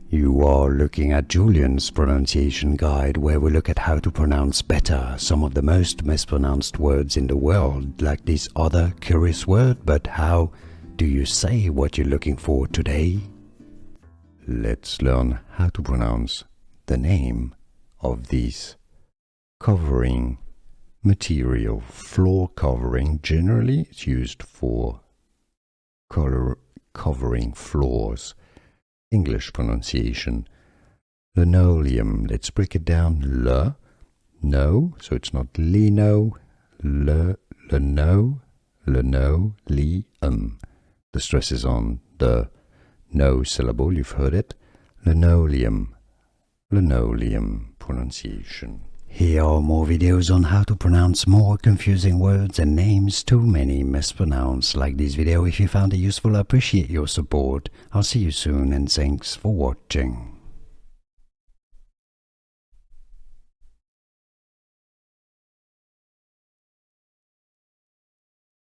You are looking at Julian's pronunciation guide, where we look at how to pronounce better some of the most mispronounced words in the world, like this other curious word. But how do you say what you're looking for today? Let's learn how to pronounce the name of this covering material. Floor covering, generally it's used for covering floors. English pronunciation. Linoleum, let's break it down. No, so it's not lino, lino, linoleum. The stress is on the no syllable, you've heard it. Linoleum pronunciation. Here are more videos on how to pronounce more confusing words and names too many mispronounced. Like this video if you found it useful. I appreciate your support. I'll see you soon and thanks for watching.